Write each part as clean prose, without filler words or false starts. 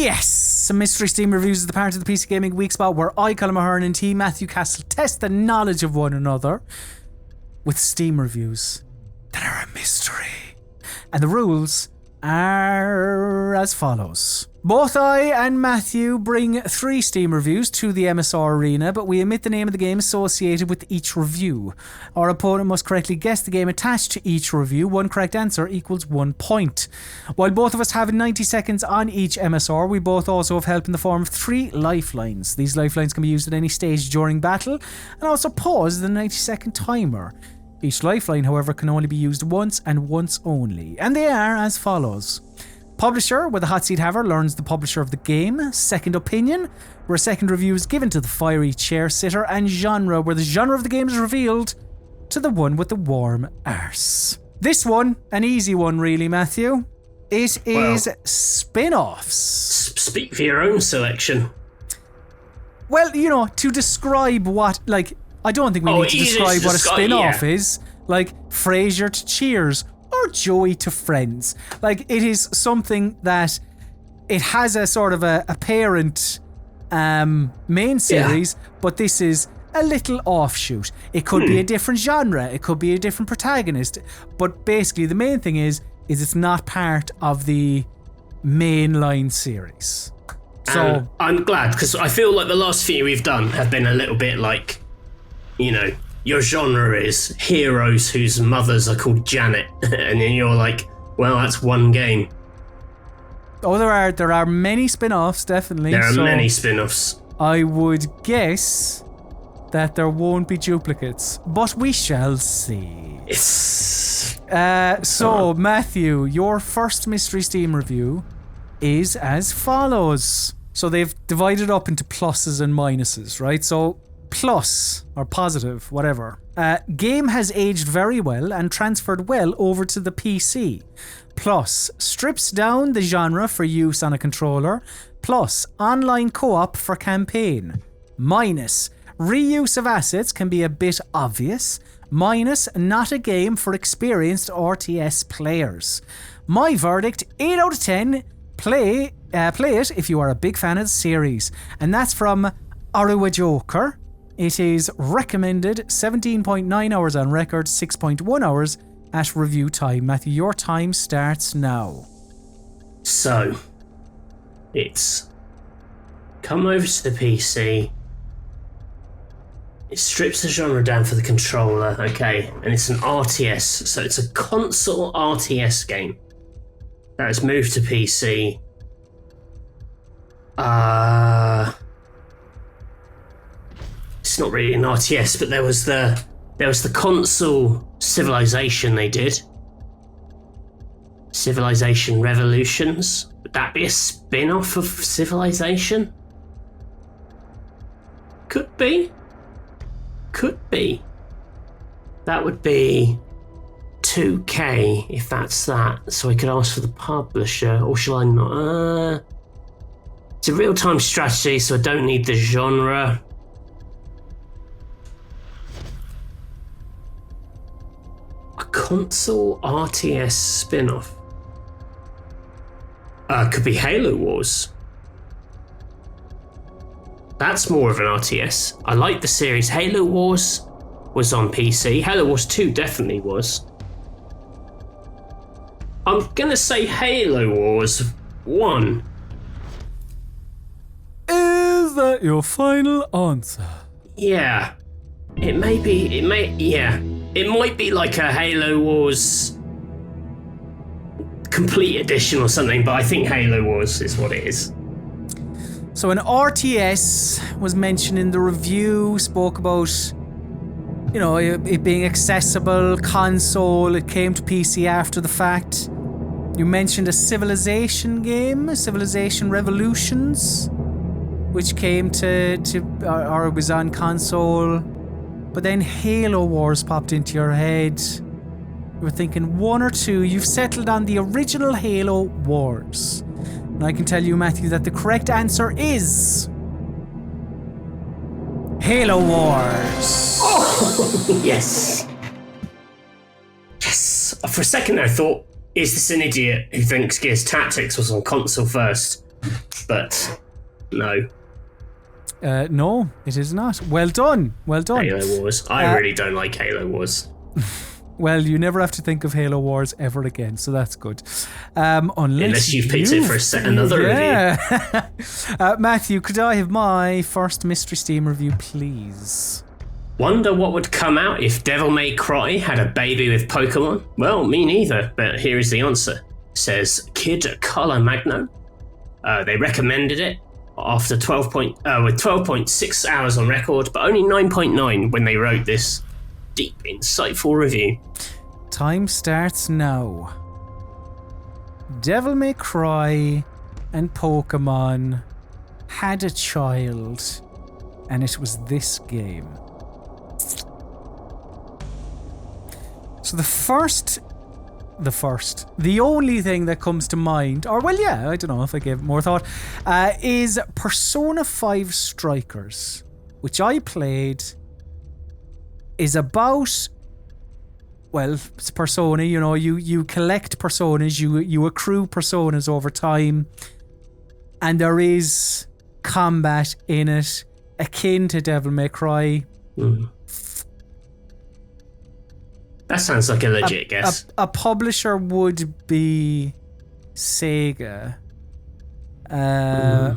Yes! Some Mystery Steam Reviews is the part of the PC Gaming Weekspot where I, Colm and Matthew Castle, test the knowledge of one another with Steam reviews that are a mystery. And the rules are as follows. Both I and Matthew bring 3 Steam reviews to the MSR arena, but we omit the name of the game associated with each review. Our opponent must correctly guess the game attached to each review. 1 correct answer equals 1 point. While both of us have 90 seconds on each MSR, we both also have help in the form of 3 lifelines. These lifelines can be used at any stage during battle and also pause the 90-second timer. Each lifeline, however, can only be used once and once only. And they are as follows. Publisher, where the hot seat haver learns the publisher of the game. Second opinion, where a second review is given to the fiery chair sitter. And genre, where the genre of the game is revealed to the one with the warm arse. This one, an easy one really, Matthew. It is Spinoffs. Speak for your own selection. Well, you know, to describe what, like, I don't think we need to describe what a spin-off is. Like, Frasier to Cheers. Or Joey to Friends. Like, it is something that it has a sort of a parent main series, but this is a little offshoot. It could be a different genre, it could be a different protagonist, but basically the main thing is it's not part of the mainline series. So I'm glad, because I feel like the last few we've done have been a little bit like, you know, your genre is heroes whose mothers are called Janet, and then you're like, well, that's one game. Oh, there are many spin-offs, definitely. There are many spin-offs. I would guess that there won't be duplicates, but we shall see. So, Matthew, your first Mystery Steam review is as follows. So they've divided up into pluses and minuses, right? So plus, or positive, whatever. Game has aged very well and transferred well over to the PC. Plus, strips down the genre for use on a controller. Plus, online co-op for campaign. Minus, reuse of assets can be a bit obvious. Minus, not a game for experienced RTS players. My verdict, 8 out of 10. Play it if you are a big fan of the series. And that's from Arua Joker. It is recommended 17.9 hours on record, 6.1 hours at review time. Matthew, your time starts now. So, it's come over to the PC. It strips the genre down for the controller, okay, and it's an RTS, so it's a console RTS game that has moved to PC. It's not really an RTS, but there was the console Civilization they did. Civilization Revolutions. Would that be a spin-off of Civilization? Could be. Could be. That would be 2K if that's that. So I could ask for the publisher, or shall I not? It's a real-time strategy, so I don't need the genre. A console RTS spin-off. Could be Halo Wars. That's more of an RTS. I like the series. Halo Wars was on PC. Halo Wars 2 definitely was. I'm gonna say Halo Wars 1. Is that your final answer? Yeah. It might be like a Halo Wars Complete Edition or something, but I think Halo Wars is what it is. So an RTS was mentioned in the review, spoke about, you know, it being accessible, console, it came to PC after the fact. You mentioned a Civilization game, Civilization Revolutions, which came or it was on console. But then Halo Wars popped into your head. You were thinking one or two. You've settled on the original Halo Wars. And I can tell you, Matthew, that the correct answer is Halo Wars. Oh, yes. Yes. For a second I thought, is this an idiot who thinks Gears Tactics was on console first? But no. No, it is not. Well done. Well done. Halo Wars. I really don't like Halo Wars. Well, you never have to think of Halo Wars ever again, so that's good. Unless you've picked it for another review. Matthew, could I have my first Mystery Steam review, please? Wonder what would come out if Devil May Cry had a baby with Pokemon? Well, me neither, but here is the answer. Says Kid Color Magno. They recommended it after with 12.6 hours on record, but only 9.9 when they wrote this deep, insightful review. Time starts now. Devil May Cry and Pokemon had a child, and it was this game. So the only thing that comes to mind, or well, yeah, I don't know if I gave it more thought, is Persona 5 Strikers, which I played, is about, well, it's Persona, you know, you collect Personas, you accrue Personas over time, and there is combat in it, akin to Devil May Cry. Mm. That sounds like a legit guess. A publisher would be Sega. I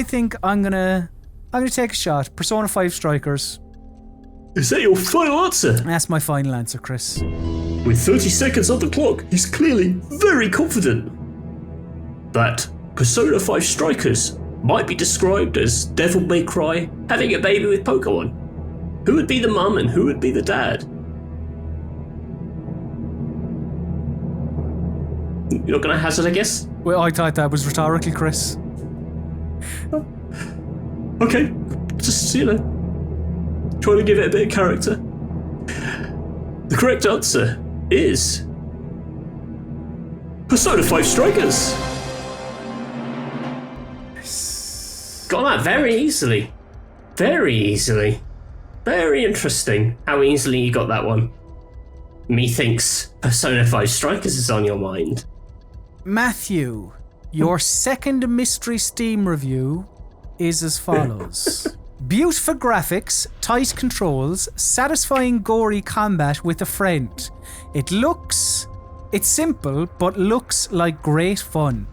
think I'm gonna take a shot. Persona 5 Strikers. Is that your final answer? That's my final answer, Chris. With 30 seconds on the clock, he's clearly very confident. But Persona 5 Strikers might be described as Devil May Cry having a baby with Pokemon. Who would be the mum and who would be the dad? You're not going to hazard a guess? Well, I thought that was rhetorical, Chris. Okay, just, trying to give it a bit of character. The correct answer is Persona 5 Strikers. Got that very easily. Very easily. Very interesting how easily you got that one. Methinks Persona 5 Strikers is on your mind. Matthew, your second Mystery Steam review is as follows. Beautiful graphics, tight controls, satisfying gory combat with a friend. It's simple, but looks like great fun.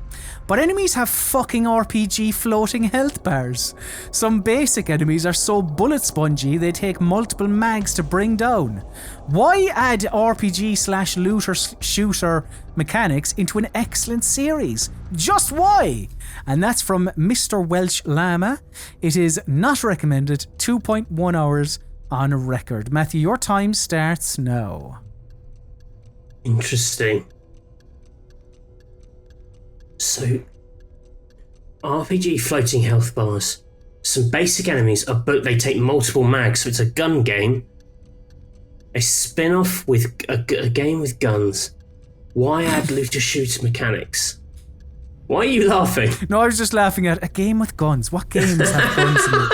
But enemies have fucking RPG floating health bars. Some basic enemies are so bullet spongy they take multiple mags to bring down. Why add RPG/looter shooter mechanics into an excellent series? Just why? And that's from Mr. Welsh Llama. It is not recommended, 2.1 hours on record. Matthew, your time starts now. Interesting. So, RPG floating health bars. Some basic enemies but they take multiple mags, so it's a gun game. A spin-off with a game with guns. Why add looter shooter mechanics? Why are you laughing? No, I was just laughing at a game with guns. What games have guns in it?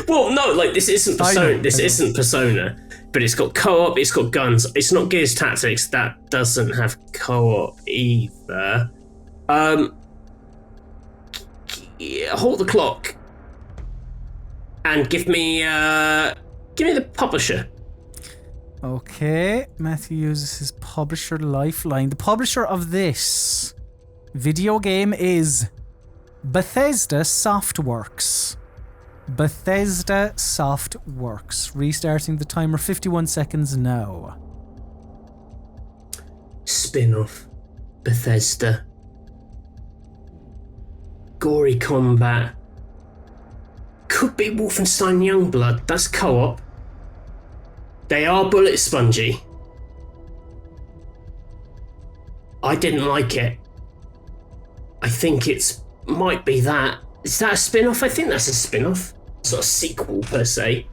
Well, no, like this isn't Persona. This isn't Persona, but it's got co-op. It's got guns. It's not Gears Tactics. That doesn't have co-op either. Hold the clock and give me the publisher. Okay, Matthew uses his publisher lifeline. The publisher of this video game is Bethesda Softworks. Bethesda Softworks. Restarting the timer, 51 seconds now. Spin-off. Bethesda. Gory combat. Could be Wolfenstein Youngblood. That's co-op. They are bullet spongy. I didn't like it. I think might be that. Is that a spin-off? I think that's a spin-off. It's not a sequel per se.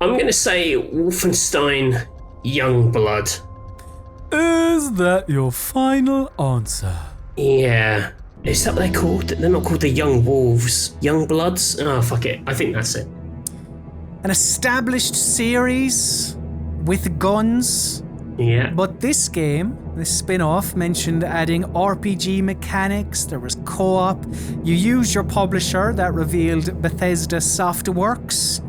I'm going to say Wolfenstein Youngblood. Is that your final answer? Yeah. Is that what they're called? They're not called the Young Wolves. Young Bloods? Oh, fuck it. I think that's it. An established series with guns Yeah. But this game, this spin-off, mentioned adding RPG mechanics, there was co-op, you used your publisher that revealed Bethesda Softworks.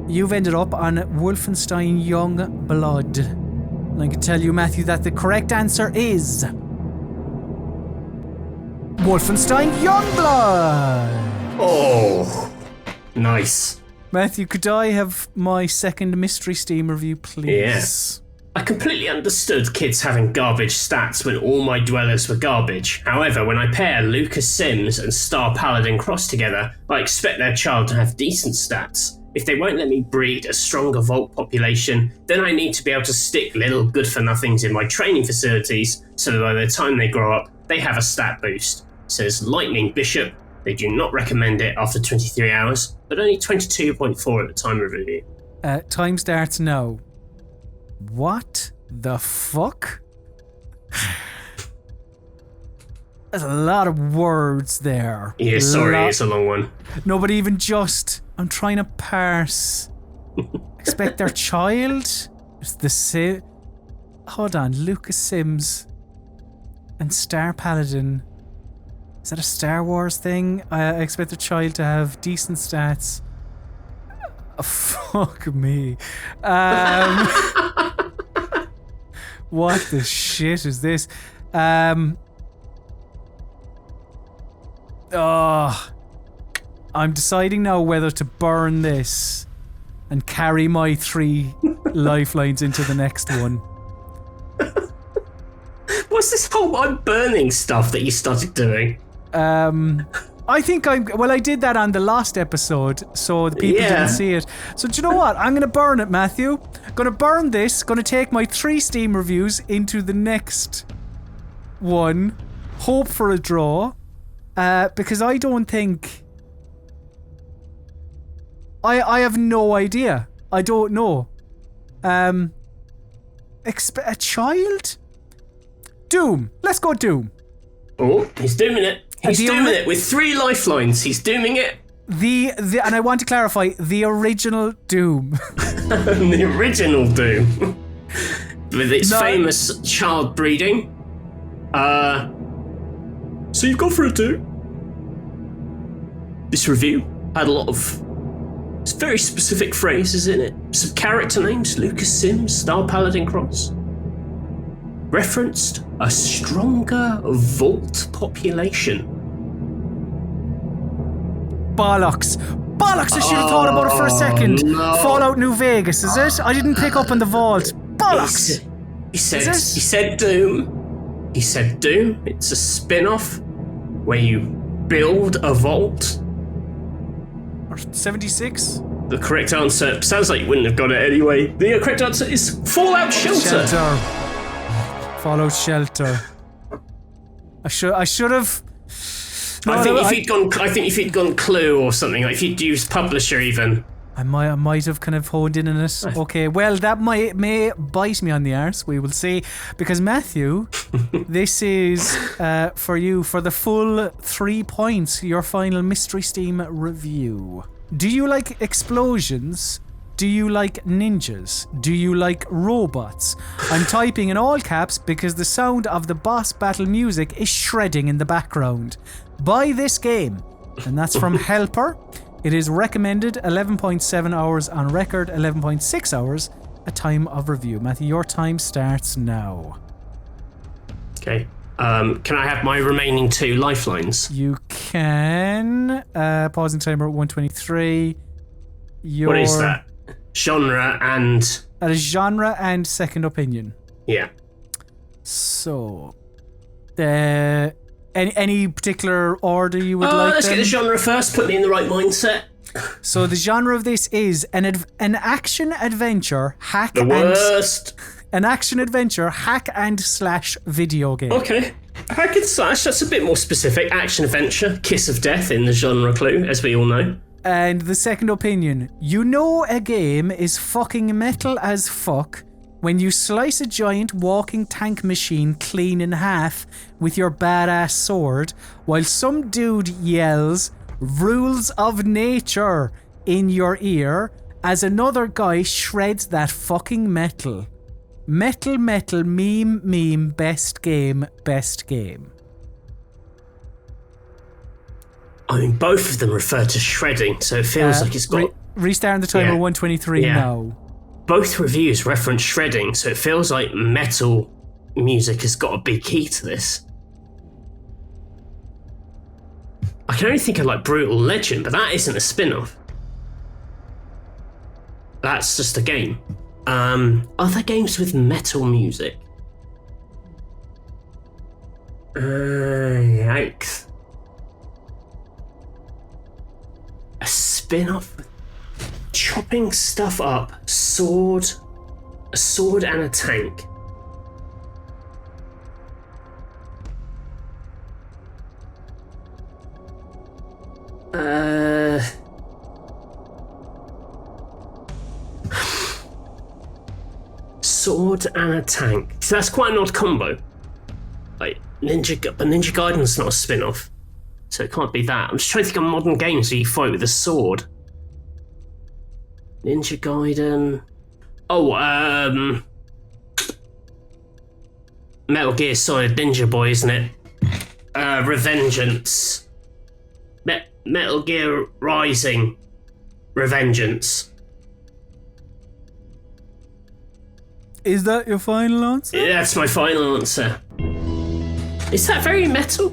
You've ended up on Wolfenstein Youngblood. And I can tell you, Matthew, that the correct answer is... Wolfenstein Youngblood! Oh, nice. Matthew, could I have my second mystery Steam review, please? Yes. I completely understood kids having garbage stats when all my dwellers were garbage. However, when I pair Lucas Sims and Star Paladin Cross together, I expect their child to have decent stats. If they won't let me breed a stronger Vault population, then I need to be able to stick little good-for-nothings in my training facilities so that by the time they grow up, they have a stat boost. Says Lightning Bishop. They do not recommend it after 23 hours, but only 22.4 at the time of review. Time starts now. What the fuck? There's a lot of words there. Yeah, sorry, it's a long one. No, but even just, I'm trying to parse. Expect their child? Hold on, Lucas Sims and Star Paladin. Is that a Star Wars thing? I expect their child to have decent stats. Oh, fuck me. What the shit is this? I'm deciding now whether to burn this and carry my 3 lifelines into the next one. What's this whole I'm burning stuff that you started doing? I think I did that on the last episode, so the people didn't see it. So do you know what? I'm gonna burn it, Matthew. Gonna burn this, gonna take my 3 Steam reviews into the next one, hope for a draw, because I don't think... I have no idea. I don't know. A child? Doom. Let's go Doom. Oh, he's doing it. He's doing it with 3 lifelines. He's doing it. And I want to clarify, the original Doom. The original Doom. With its famous child breeding. So you've gone for a 2. This review had a lot of very specific phrases in it. Some character names, Lucas Sims, Star Paladin Cross. Referenced a stronger Vault population. Bollocks. Bollocks, I should have thought about it for a second. No. Fallout New Vegas, is it? I didn't pick up on the Vault. Bollocks. He said Doom. He said Doom. It's a spin-off where you build a Vault. 76? The correct answer, sounds like you wouldn't have got it anyway. The correct answer is Fallout Shelter. Fallout Shelter. I should have... I think if you'd gone Clue or something, like if you'd used Publisher even. I might have kind of honed in on it. Okay, well, that may bite me on the arse. We will see. Because Matthew, this is for you for the full 3 points. Your final Mystery Steam review. Do you like explosions? Do you like ninjas? Do you like robots? I'm typing in all caps because the sound of the boss battle music is shredding in the background. Buy this game. And that's from Helper. It is recommended 11.7 hours on record, 11.6 hours at time of review. Matthew, your time starts now. Okay. Can I have my remaining 2 lifelines? You can. Pausing timer at 123. What is that? Genre and... That is genre and second opinion. Yeah. So... Any particular order you would like? Let's get the genre first, put me in the right mindset. So the genre of this is an action-adventure hack the worst. An action-adventure hack and slash video game. Okay. Hack and slash, that's a bit more specific. Action-adventure, kiss of death in the genre clue, as we all know. And the second opinion. You know a game is fucking metal as fuck when you slice a giant walking tank machine clean in half with your badass sword while some dude yells rules of nature in your ear as another guy shreds that fucking metal. Metal, meme, best game. I mean, both of them refer to shredding, so it feels like it's got... Restarting the timer 123 now. Both reviews reference shredding, so it feels like metal music has got a big key to this. I can only think of like Brutal Legend, but that isn't a spin-off. That's just a game. Other games with metal music? Yikes. A spin-off? Chopping stuff up. A sword and a tank. Sword and a tank. So that's quite an odd combo. Like Ninja Gaiden's not a spin-off, so it can't be that. I'm just trying to think of modern games where you fight with a sword. Ninja Gaiden. Metal Gear Solid Ninja Boy, isn't it? Revengeance. Metal Gear Rising. Revengeance. Is that your final answer? Yeah, that's my final answer. Is that very metal?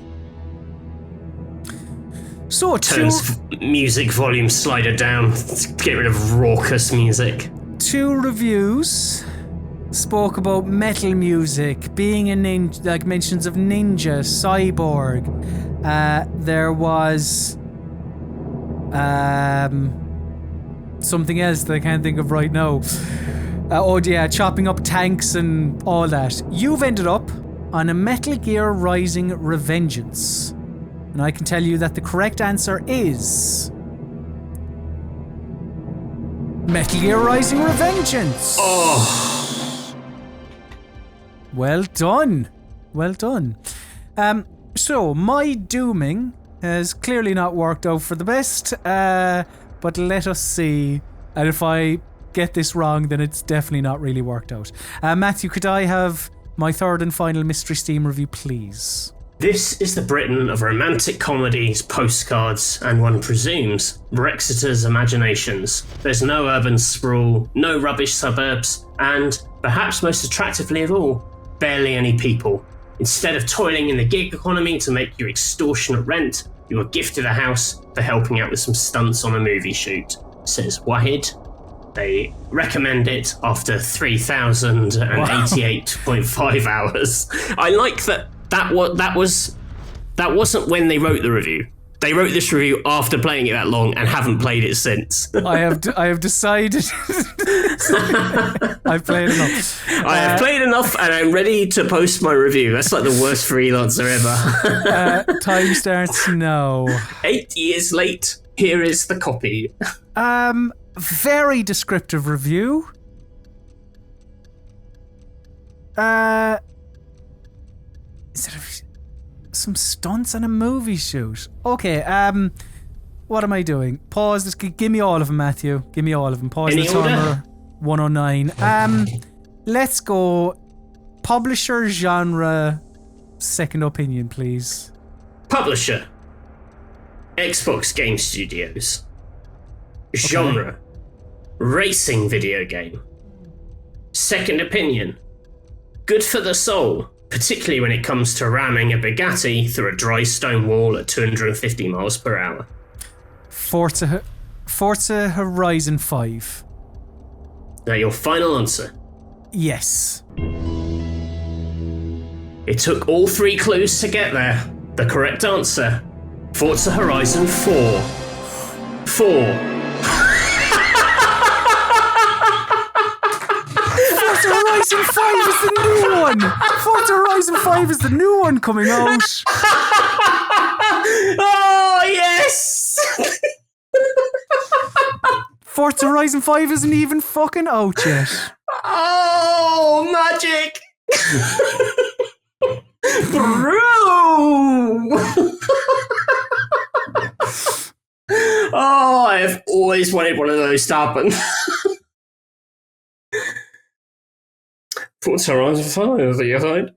So Turns music volume slider down. Get rid of raucous music. 2 reviews spoke about metal music being a ninja, like mentions of ninja, cyborg. There was something else that I can't think of right now. Chopping up tanks and all that. You've ended up on a Metal Gear Rising Revengeance. And I can tell you that the correct answer is... Metal Gear Rising Revengeance! Oh! Well done. Well done. So, my dooming has clearly not worked out for the best, but let us see. And if I get this wrong, then it's definitely not really worked out. Matthew, could I have my third and final mystery Steam review, please? This is the Britain of romantic comedies, postcards, and one presumes Brexiters' imaginations. There's no urban sprawl, no rubbish suburbs, and, perhaps most attractively of all, barely any people. Instead of toiling in the gig economy to make your extortionate rent, you are gifted a house for helping out with some stunts on a movie shoot, says Wahid. They recommend it after 3,088.5 hours. I like that wasn't when they wrote the review. They wrote this review after playing it that long and haven't played it since. I have decided. I've played enough. I have played enough and I'm ready to post my review. That's like the worst freelancer ever. Time starts now. 8 years late, here is the copy. Very descriptive review. Instead of some stunts on a movie shoot. Okay, what am I doing? Pause this. Give me all of them, Matthew. Give me all of them. Pause the timer. 109. Let's go. Publisher, genre, second opinion, please. Publisher. Xbox Game Studios. Genre. Okay. Racing video game. Second opinion. Good for the soul, particularly when it comes to ramming a Bugatti through a dry stone wall at 250 miles per hour. Forza Horizon 5. Now your final answer. Yes. It took all 3 clues to get there. The correct answer. Forza Horizon 4. 4. Forza Horizon 5 is the new one! Forza Horizon 5 is the new one coming out! Oh, yes! Forza Horizon 5 isn't even fucking out yet. Oh, magic! Bro! Oh, I have always wanted one of those to happen. What's Horizon 5 that you find?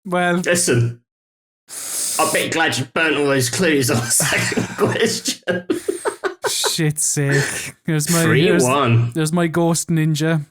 Well, Listen, I'm a bit glad you burnt all those clues on the second question. shit's sake. Here's my 3-1. There's my ghost ninja.